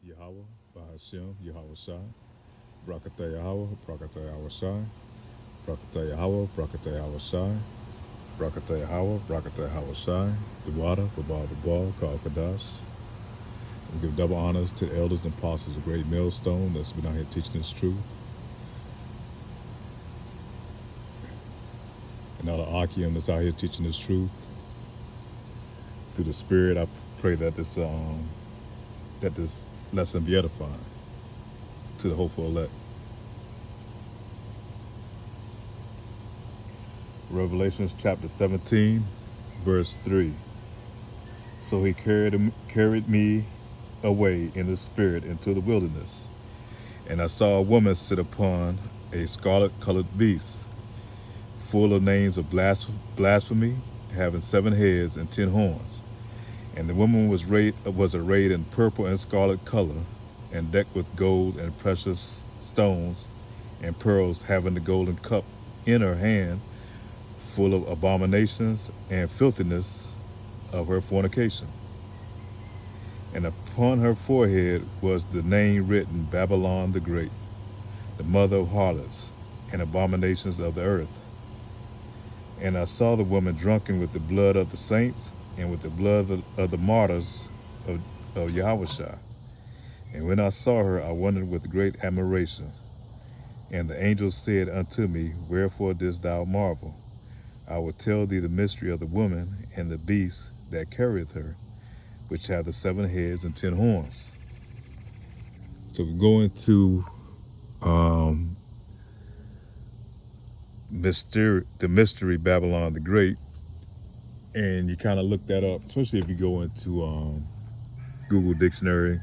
Yahweh, Bahashem, Yahweh Shai, Brakata Yahweh, Brakata Yahweh Shai, Brakata Yahweh, Brakata Yahweh Shai, Brakata Yahweh, Brakata Yahweh Shai, Dewada, Babal Babal, Kal Kadash. We give double honors to the elders and apostles of Great Millstone that's been out here teaching this truth. And all the Akim that's out here teaching this truth. Through the Spirit, I pray that this lesson be edifying to the hopeful elect. Revelations chapter 17, verse 3. So he carried me away in the spirit into the wilderness, and I saw a woman sit upon a scarlet-colored beast, full of names of blasphemy, having 7 heads and 10 horns. And the woman was arrayed in purple and scarlet color, and decked with gold and precious stones and pearls, having the golden cup in her hand, full of abominations and filthiness of her fornication. And upon her forehead was the name written, Babylon the Great, the mother of harlots and abominations of the earth. And I saw the woman drunken with the blood of the saints and with the blood of the martyrs of Yahushua. And when I saw her, I wondered with great admiration. And the angel said unto me, Wherefore didst thou marvel? I will tell thee the mystery of the woman and the beast that carrieth her, which have the 7 heads and 10 horns. So we go into the mystery Babylon the Great, and you kind of look that up, especially if you go into Google Dictionary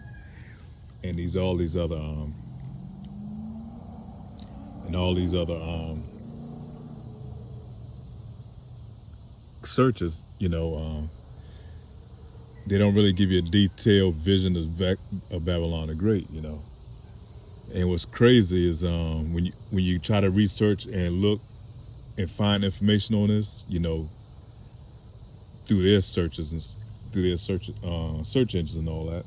and all these other searches. They don't really give you a detailed vision of Babylon the Great. And what's crazy is when you try to research and look and find information on this, through their searches and through their search engines and all that,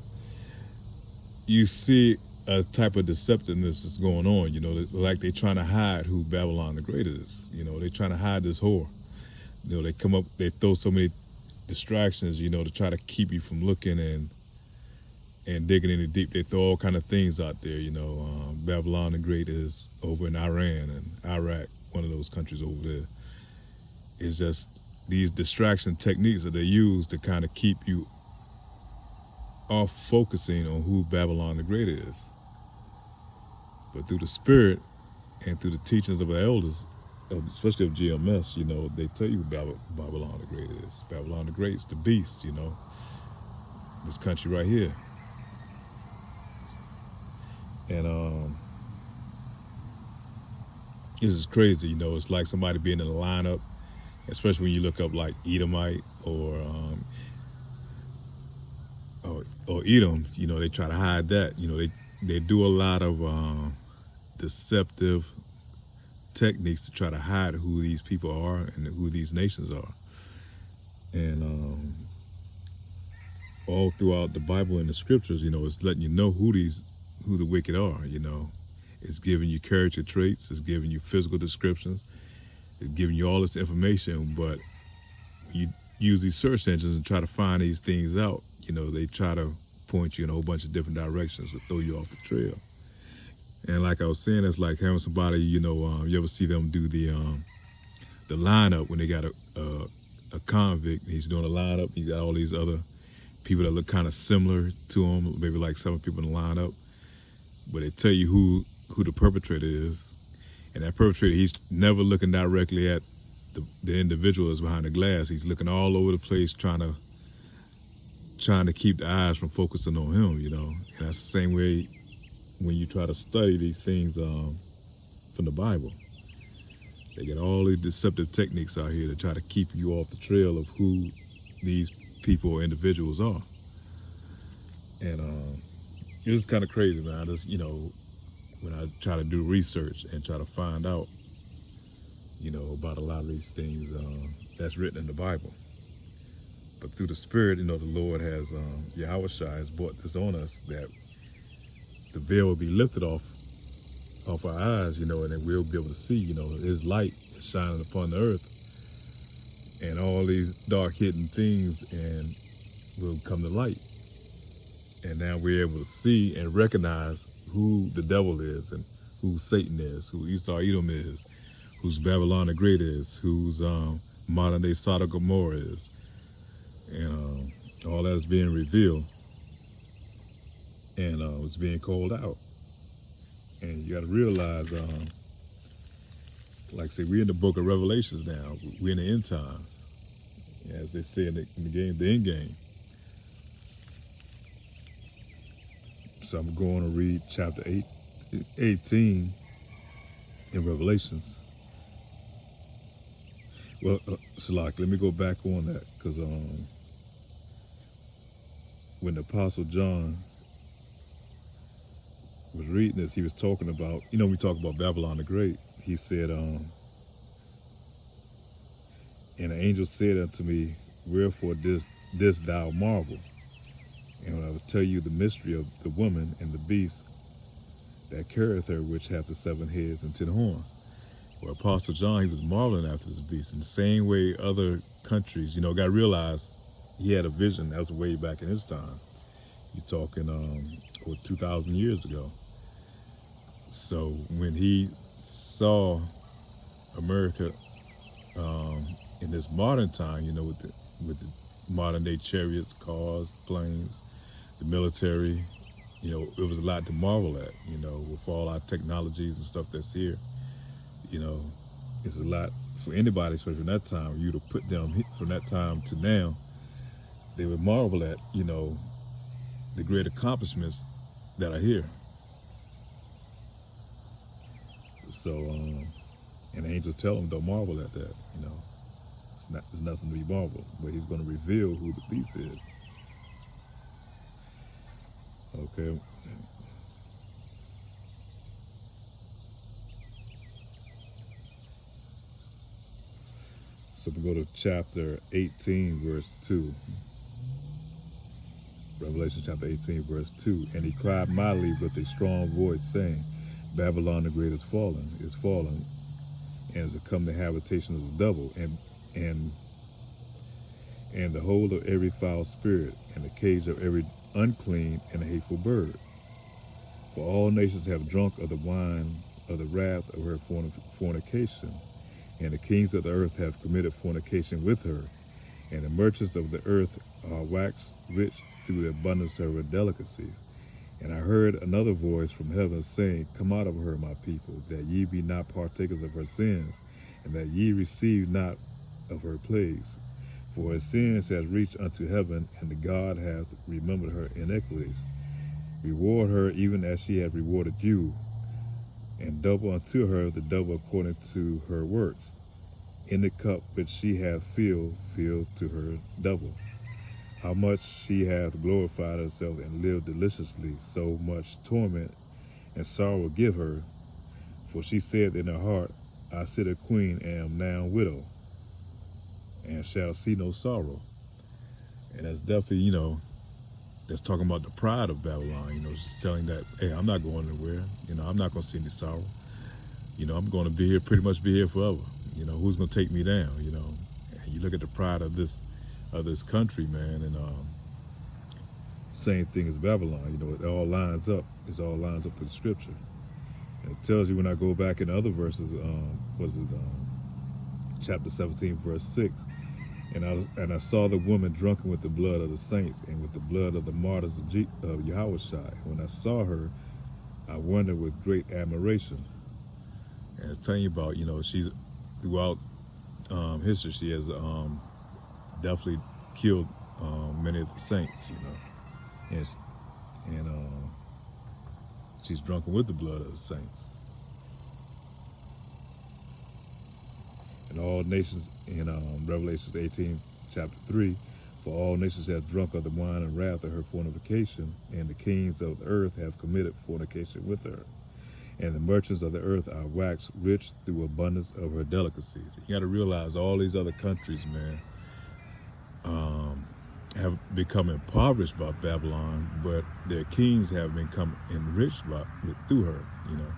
you see a type of deceptiveness that's going on. Like they're trying to hide who Babylon the Great is. They're trying to hide this whore. They throw so many distractions, to try to keep you from looking and digging any deep. They throw all kind of things out there. Babylon the Great is over in Iran and Iraq, one of those countries over there. It's just these distraction techniques that they use to kind of keep you off focusing on who Babylon the Great is. But through the Spirit and through the teachings of the elders, especially of GMS, they tell you who Babylon the Great is. Babylon the Great is the beast, this country right here. And this is crazy, it's like somebody being in a lineup, especially when you look up like Edomite or Edom, they try to hide that. They do a lot of deceptive techniques to try to hide who these people are and who these nations are. And all throughout the Bible and the scriptures, it's letting you know who the wicked are. It's giving you character traits, it's giving you physical descriptions, it's giving you all this information. But you use these search engines and try to find these things out, they try to point you in a whole bunch of different directions to throw you off the trail. And like I was saying, it's like having somebody, you ever see them do the lineup when they got a convict, he's doing a lineup, you got all these other people that look kind of similar to him, maybe like 7 people in the lineup, but they tell you who the perpetrator is. And that perpetrator, he's never looking directly at the individual that's behind the glass. He's looking all over the place, trying to keep the eyes from focusing on him, And that's the same way when you try to study these things from the Bible. They get all these deceptive techniques out here to try to keep you off the trail of who these people or individuals are. And it's kind of crazy, man. When I try to do research and try to find out, about a lot of these things that's written in the Bible. But through the Spirit, the Lord has, Yahushua has brought this on us, that the veil will be lifted off our eyes, and then we'll be able to see, His light is shining upon the earth, and all these dark hidden things, and will come to light. And now we're able to see and recognize who the devil is, and who Satan is, who Esau Edom is, who's Babylon the Great is, who's modern day Sodom and Gomorrah is, and all that's being revealed, and it's being called out. And you got to realize, like I say, we're in the book of Revelations now. We're in the end time, as they say in the game, the end game. So I'm going to read chapter 18 in Revelations. Well, Shalak, let me go back on that, because when the Apostle John was reading this, he was talking about, we talk about Babylon the Great. He said, and an angel said unto me, wherefore this thou marvel? And I will tell you the mystery of the woman and the beast that carrieth her, which hath the 7 heads and 10 horns. Well, Apostle John, he was marveling after this beast. In the same way other countries, got to realize he had a vision. That was way back in his time. You're talking 2,000 years ago. So when he saw America in this modern time, with the modern day chariots, cars, planes, the military, it was a lot to marvel at, with all our technologies and stuff that's here. It's a lot for anybody, especially from that time. You to put them from that time to now, they would marvel at, the great accomplishments that are here. So, and angels tell them, don't marvel at that, there's nothing to be marveled, but he's going to reveal who the beast is. Okay. So we go to chapter 18, verse 2. Revelation chapter 18, verse 2. And he cried mightily with a strong voice, saying, Babylon the Great is fallen, and is become the habitation of the devil, and the hold of every foul spirit, and the cage of every unclean and hateful bird. For all nations have drunk of the wine of the wrath of her fornication, and the kings of the earth have committed fornication with her, and the merchants of the earth are waxed rich through the abundance of her delicacies. And I heard another voice from heaven saying, Come out of her, my people, that ye be not partakers of her sins, and that ye receive not of her plagues. For her sins has reached unto heaven, and the God hath remembered her iniquities. Reward her even as she hath rewarded you, and double unto her the double according to her works. In the cup which she hath filled to her double. How much she hath glorified herself and lived deliciously, so much torment and sorrow will give her. For she said in her heart, I sit a queen and am now widow, and shall see no sorrow. And that's definitely, that's talking about the pride of Babylon, just telling that, hey, I'm not going anywhere, I'm not going to see any sorrow. I'm going to be here, pretty much be here forever. Who's going to take me down, And you look at the pride of this country, man, and same thing as Babylon, it all lines up. It all lines up with Scripture. And it tells you when I go back in other verses, chapter 17, verse 6, and I saw the woman drunken with the blood of the saints and with the blood of the martyrs of Yahushua. When I saw her, I wondered with great admiration. And it's telling you about, she's throughout history, she has definitely killed many of the saints, and she's drunken with the blood of the saints. And all nations, in Revelation 18, chapter 3, for all nations have drunk of the wine and wrath of her fornication, and the kings of the earth have committed fornication with her. And the merchants of the earth are waxed rich through abundance of her delicacies. You got to realize all these other countries, man, have have become impoverished by Babylon, but their kings have become enriched through her. You know,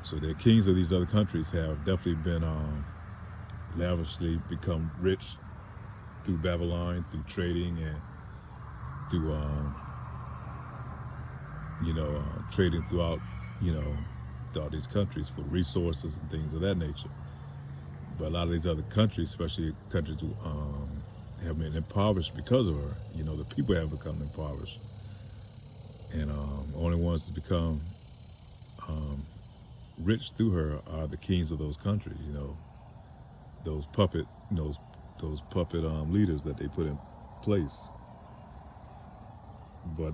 so the kings of these other countries have definitely been lavishly become rich through Babylon, through trading and through trading throughout these countries for resources and things of that nature. But a lot of these other countries, especially countries who have been impoverished because of her, the people have become impoverished, and only ones to become rich through her are the kings of those countries. Those puppet leaders that they put in place. But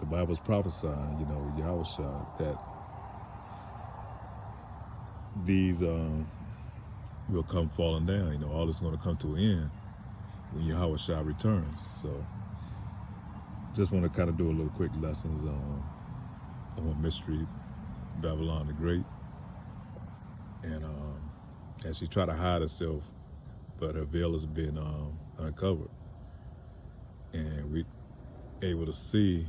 the Bible's prophesying, Yahushua, that these will come falling down. All is going to come to an end when Yahushua returns. So just want to kind of do a little quick lessons on mystery, Babylon the Great. And as she tried to hide herself, but her veil has been uncovered. And we able to see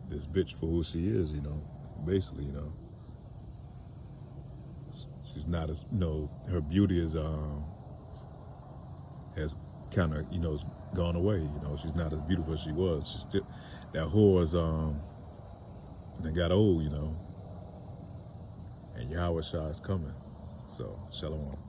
this bitch for who she is, basically, she's not as, her beauty is has kind of, gone away. She's not as beautiful as she was. She's still, that whore is that got old, and Yahweh Shah is coming. So, Shalom.